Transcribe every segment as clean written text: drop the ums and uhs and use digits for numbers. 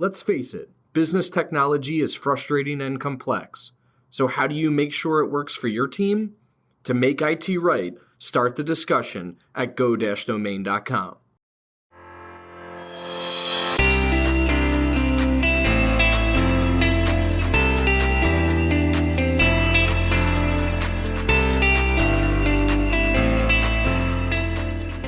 Let's face it, business technology is frustrating and complex. So how do you make sure it works for your team? To make IT right, start the discussion at go-domain.com.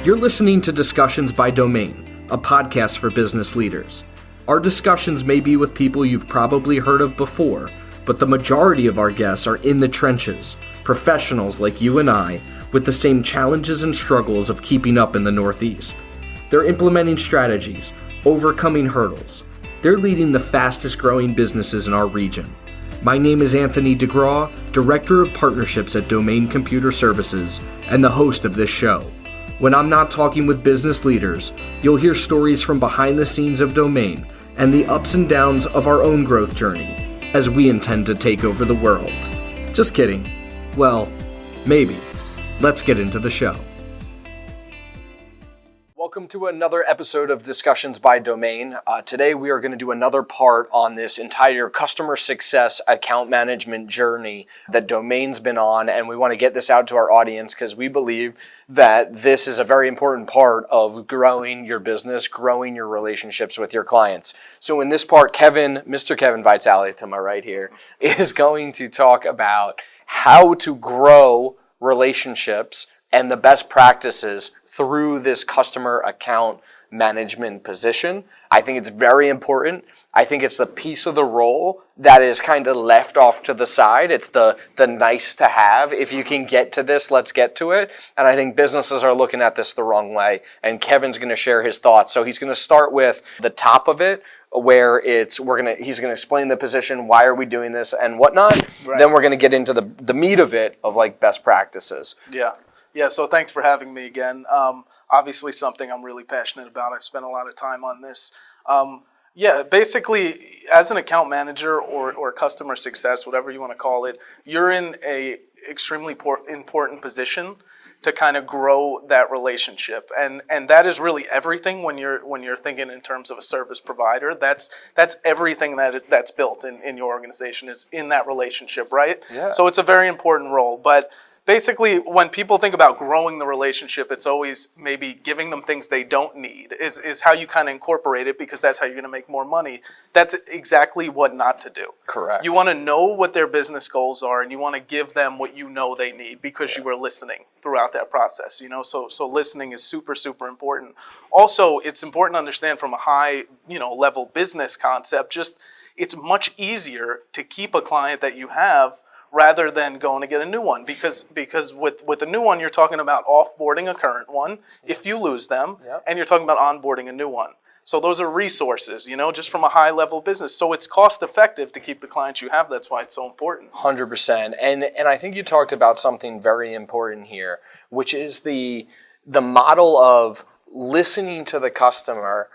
You're listening to Discussions by Domain, a podcast for business leaders. Our discussions may be with people you've probably heard of before, but the majority of our guests are in the trenches, professionals like you and I, with the same challenges and struggles of keeping up in the Northeast. They're implementing strategies, overcoming hurdles. They're leading the fastest growing businesses in our region. My name is Anthony DeGraw, Director of Partnerships at Domain Computer Services, and the host of this show. When I'm not talking with business leaders, you'll hear stories from behind the scenes of Domain and the ups and downs of our own growth journey, as we intend to take over the world. Just kidding. Well, maybe. Let's get into the show. Welcome to another episode of Discussions by Domain. Today we are going to do another part on this entire customer success account management journey that Domain's been on, and we want to get this out to our audience because we believe that this is a very important part of growing your business, growing your relationships with your clients. So in this part, Mr. Kevin Vitale, to my right here, is going to talk about how to grow relationships and the best practices through this customer account management position. I think it's very important. I think it's the piece of the role that is kind of left off to the side. It's the nice to have. If you can get to this, let's get to it. And I think businesses are looking at this the wrong way. And Kevin's going to share his thoughts. So he's going to start with the top of it, where he's going to explain the position, why are we doing this and whatnot. Right. Then we're going to get into the meat of it of like best practices. Yeah, so thanks for having me again. Obviously something I'm really passionate about. I've spent a lot of time on this. Basically, as an account manager or customer success, whatever you want to call it, you're in a extremely important position to kind of grow that relationship. And that is really everything when you're thinking in terms of a service provider. That's everything that's built in your organization is in that relationship, right? Yeah. So it's a very important role. But basically, when people think about growing the relationship, it's always maybe giving them things they don't need is how you kind of incorporate it, because that's how you're going to make more money. That's exactly what not to do. Correct. You want to know what their business goals are, and you want to give them what you know they need because you were listening throughout that process. So listening is super, super important. Also, it's important to understand from a high, level business concept, just it's much easier to keep a client that you have rather than going to get a new one, because with a new one, you're talking about offboarding a current one if you lose them, and you're talking about onboarding a new one. So those are resources, just from a high-level business. So it's cost-effective to keep the clients you have. That's why it's so important. 100%. And I think you talked about something very important here, which is the model of listening to the customer,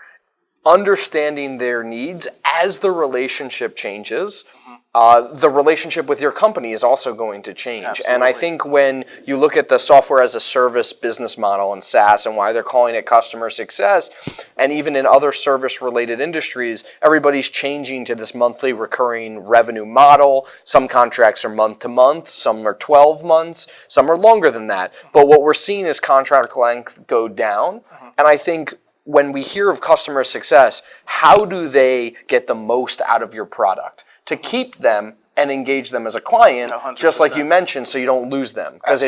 understanding their needs as the relationship changes. The relationship with your company is also going to change. Absolutely. And I think when you look at the software as a service business model and SaaS and why they're calling it customer success, and even in other service-related industries, everybody's changing to this monthly recurring revenue model. Some contracts are month-to-month, some are 12 months, some are longer than that. But what we're seeing is contract length go down. And I think when we hear of customer success, how do they get the most out of your product? To keep them and engage them as a client, 100%. Just like you mentioned, so you don't lose them. Because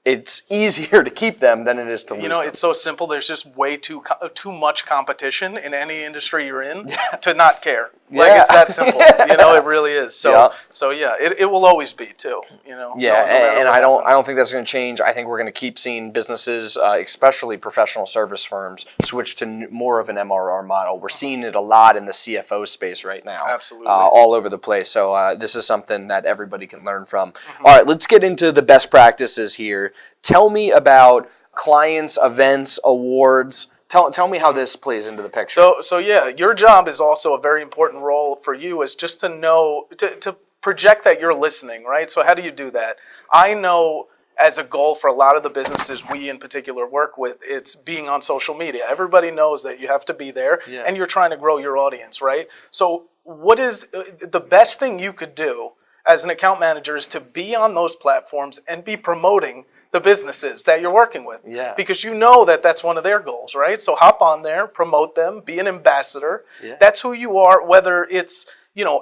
it's easier to keep them than it is to lose them. It's so simple. There's just way too much competition in any industry you're in to not care. It's that simple. It really is. So it will always be too. No and I don't think that's going to change. I think we're going to keep seeing businesses, especially professional service firms, switch to more of an MRR model. We're seeing it a lot in the CFO space right now. Absolutely. All over the place. So this is something that everybody can learn from. All right, let's get into the best practices here. Tell me about clients, events, awards. Tell me how this plays into the picture. So your job is also a very important role for you, is just to know, to project that you're listening, right? So how do you do that? I know as a goal for a lot of the businesses we in particular work with, it's being on social media. Everybody knows that you have to be there and you're trying to grow your audience, right? So what is the best thing you could do as an account manager is to be on those platforms and be promoting the businesses that you're working with. Yeah. Because you know that that's one of their goals, right? So hop on there, promote them, be an ambassador. Yeah. That's who you are, whether it's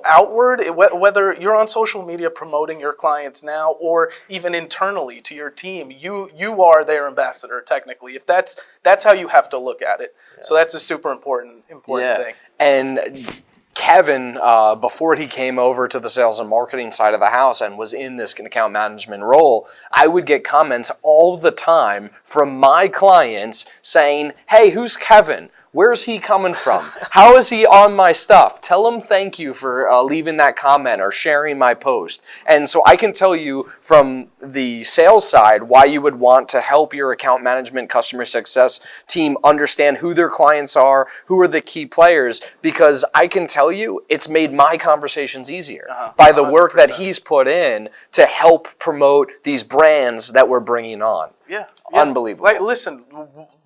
outward, whether you're on social media promoting your clients now or even internally to your team, you are their ambassador technically. If that's how you have to look at it. Yeah. So that's a super important thing. And Kevin, before he came over to the sales and marketing side of the house and was in this account management role, I would get comments all the time from my clients saying, "Hey, who's Kevin? Where's he coming from? How is he on my stuff? Tell him thank you for leaving that comment or sharing my post." And so I can tell you from the sales side why you would want to help your account management customer success team understand who their clients are, who are the key players, because I can tell you it's made my conversations easier by the 100%. Work that he's put in to help promote these brands that we're bringing on. Yeah. Unbelievable. Like, listen,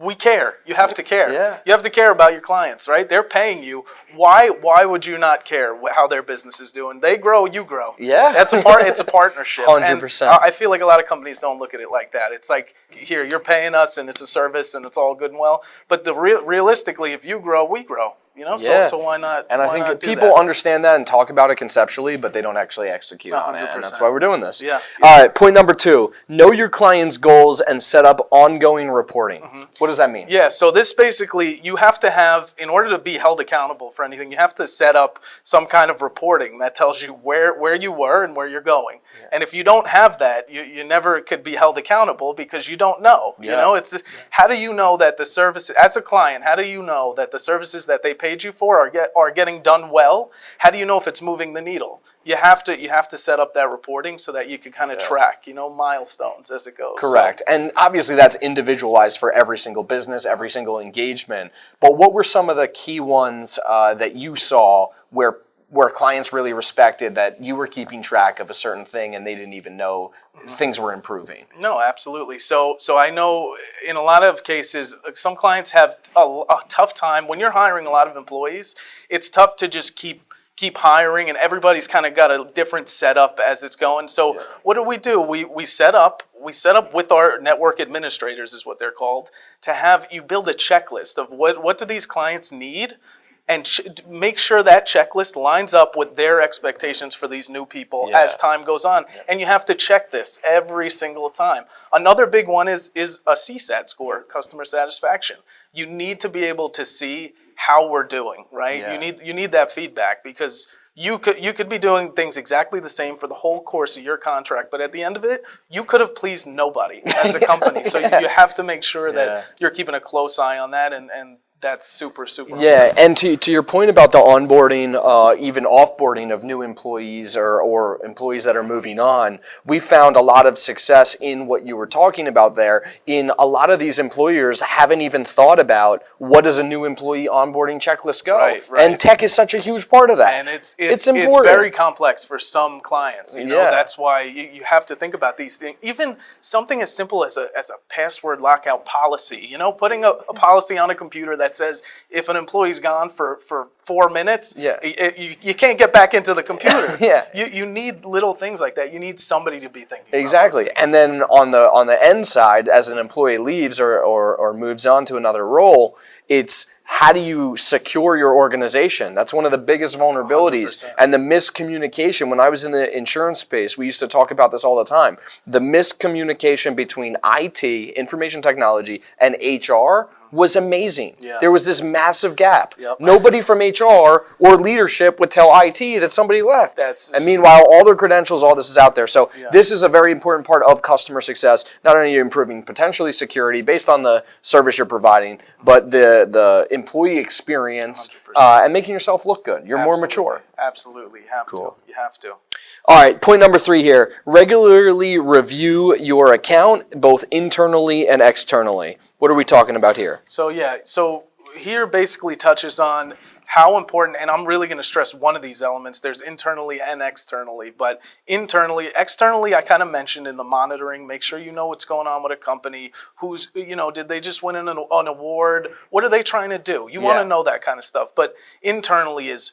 we care. You have to care. Yeah. You have to care about your clients, right? They're paying you. Why would you not care how their business is doing? They grow, you grow. Yeah. It's a partnership. 100%. And I feel like a lot of companies don't look at it like that. It's like, here, you're paying us and it's a service and it's all good and well. But realistically, if you grow, we grow. So why not? And I think people understand that and talk about it conceptually, but they don't actually execute 100%. On it. And that's why we're doing this. Yeah. All right, point number 2, know your client's goals and set up ongoing reporting. Mm-hmm. What does that mean? Yeah, so this basically, you have to have, in order to be held accountable for anything, you have to set up some kind of reporting that tells you where you were and where you're going. Yeah. And if you don't have that, you never could be held accountable because you don't know. Yeah. How do you know that the service, as a client, how do you know that the services that they paid you for are getting done well? How do you know if it's moving the needle? You have to set up that reporting so that you can kind of track, milestones as it goes. Correct. So. And obviously that's individualized for every single business, every single engagement. But what were some of the key ones that you saw where clients really respected that you were keeping track of a certain thing and they didn't even know things were improving? No, absolutely. So I know in a lot of cases, some clients have a tough time. When you're hiring a lot of employees, it's tough to just keep hiring, and everybody's kind of got a different setup as it's going. So what do? We set up with our network administrators, is what they're called, to have you build a checklist of what do these clients need, and make sure that checklist lines up with their expectations for these new people as time goes on. Yeah. And you have to check this every single time. Another big one is a CSAT score, customer satisfaction. You need to be able to see how we're doing, right? Yeah. You need that feedback, because you could be doing things exactly the same for the whole course of your contract, but at the end of it, you could have pleased nobody as a company. So you have to make sure that you're keeping a close eye on that, and that's super yeah. And to your point about the onboarding, even offboarding of new employees or employees that are moving on, we found a lot of success in what you were talking about there. In a lot of these employers haven't even thought about what does a new employee onboarding checklist go. Right. And tech is such a huge part of that. And it's important. It's very complex for some clients. That's why you have to think about these things. Even something as simple as a password lockout policy. Putting a policy on a computer that says if an employee's gone for 4 minutes, you can't get back into the computer. You need little things like that. You need somebody to be thinking exactly. About and then on the end side, as an employee leaves or moves on to another role, it's how do you secure your organization? That's one of the biggest vulnerabilities. 100%. And the miscommunication. When I was in the insurance space, we used to talk about this all the time. The miscommunication between IT, information technology, and HR was amazing. Yeah. There was this massive gap. Yep. Nobody from HR or leadership would tell IT that somebody left. And meanwhile, all their credentials, all this is out there. So this is a very important part of customer success. Not only are you improving potentially security based on the service you're providing, but the employee experience and making yourself look good. You're more mature. Absolutely. You have to. You have to. All right, point number 3 here. Regularly review your account, both internally and externally. What are we talking about here? So here basically touches on how important, and I'm really going to stress one of these elements, there's internally and externally, but externally, I kind of mentioned in the monitoring, make sure you know what's going on with a company, who's, did they just win an award? What are they trying to do? You want to know that kind of stuff. But internally is,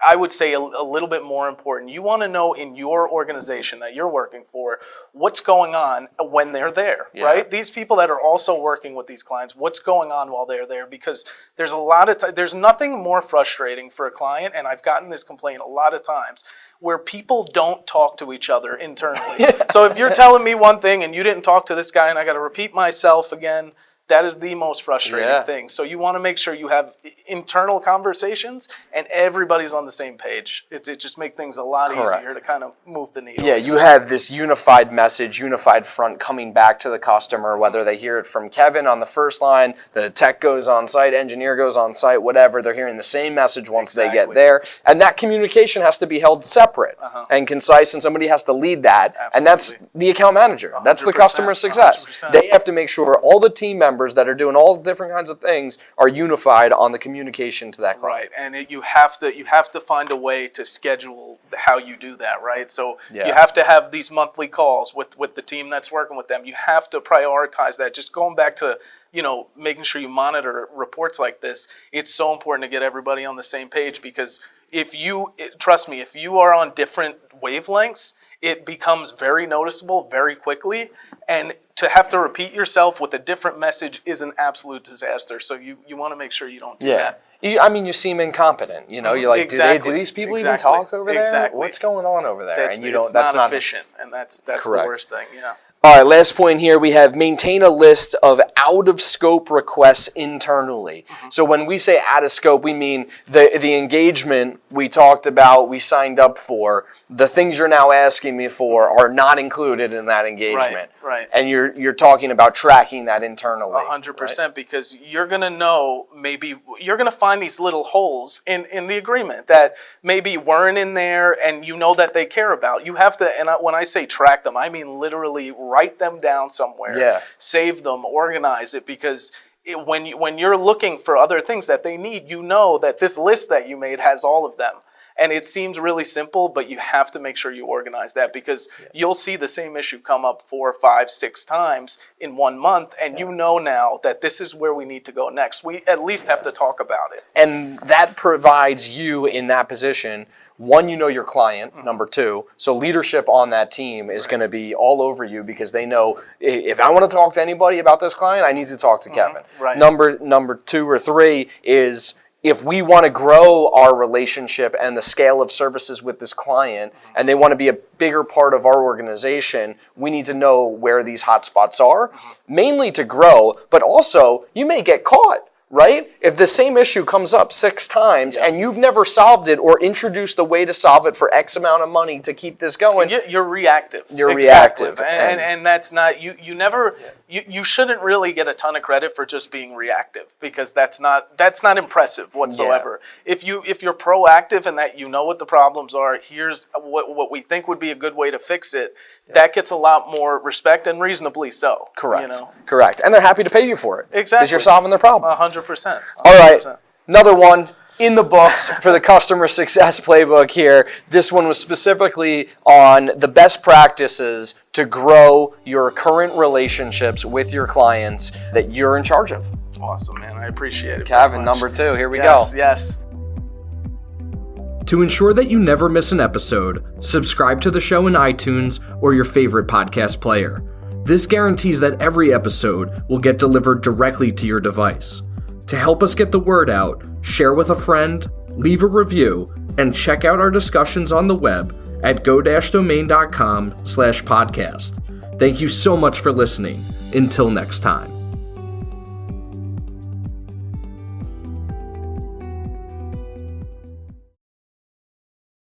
I would say, a little bit more important. You want to know in your organization that you're working for what's going on when they're there, right? These people that are also working with these clients, what's going on while they're there? Because there's a lot of there's nothing more frustrating for a client, and I've gotten this complaint a lot of times, where people don't talk to each other internally. So if you're telling me one thing and you didn't talk to this guy and I got to repeat myself again, that is the most frustrating thing. So you want to make sure you have internal conversations and everybody's on the same page. It just makes things a lot easier to kind of move the needle. Yeah, you have this unified message, unified front coming back to the customer, whether they hear it from Kevin on the first line, the tech goes on site, engineer goes on site, whatever. They're hearing the same message once they get there. And that communication has to be held separate and concise, and somebody has to lead that. And that's the account manager. That's the customer success. 100%. They have to make sure all the team members that are doing all different kinds of things are unified on the communication to that client. Right, and you have to find a way to schedule how you do that, right? So you have to have these monthly calls with the team that's working with them. You have to prioritize that. Just going back to making sure you monitor reports like this, it's so important to get everybody on the same page, because trust me, if you are on different wavelengths, it becomes very noticeable very quickly, and to have to repeat yourself with a different message is an absolute disaster. So you want to make sure you don't do that. You seem incompetent. You're like, do these people even talk over there? Exactly. What's going on over there? It's not efficient, and that's the worst thing. All right, last point here, we have maintain a list of out-of-scope requests internally. So when we say out-of-scope, we mean the engagement we talked about, we signed up for, the things you're now asking me for are not included in that engagement. Right. And you're talking about tracking that internally. 100%, because you're going to know, maybe you're going to find these little holes in the agreement that maybe weren't in there, and that they care about. You have to, and when I say track them, I mean literally write them down somewhere, save them, organize it, because when you're looking for other things that they need, that this list that you made has all of them. And it seems really simple, but you have to make sure you organize that, because you'll see the same issue come up 4, 5, 6 times in 1 month, and now that this is where we need to go next. We at least have to talk about it. And that provides you in that position, one, your client, number 2, so leadership on that team is going to be all over you, because they know, if I want to talk to anybody about this client, I need to talk to Kevin. Right. Number 2 or 3 is, if we want to grow our relationship and the scale of services with this client, and they want to be a bigger part of our organization, we need to know where these hot spots are, mainly to grow, but also you may get caught. Right? If the same issue comes up 6 times and you've never solved it or introduced a way to solve it for X amount of money to keep this going, you're reactive. You're reactive, and that's not you never. You shouldn't really get a ton of credit for just being reactive, because that's not impressive whatsoever. If you're proactive and that what the problems are, here's what we think would be a good way to fix it, that gets a lot more respect, and reasonably so. Correct. Correct. And they're happy to pay you for it. Exactly. Because you're solving their problem. 100%. All right. Another one in the books for the customer success playbook here. This one was specifically on the best practices to grow your current relationships with your clients that you're in charge of. Awesome, man. I appreciate it. Kevin, number 2. Here we go. Yes. To ensure that you never miss an episode, subscribe to the show in iTunes or your favorite podcast player. This guarantees that every episode will get delivered directly to your device. To help us get the word out, share with a friend, leave a review, and check out our discussions on the web at go-domain.com/podcast. Thank you so much for listening. Until next time.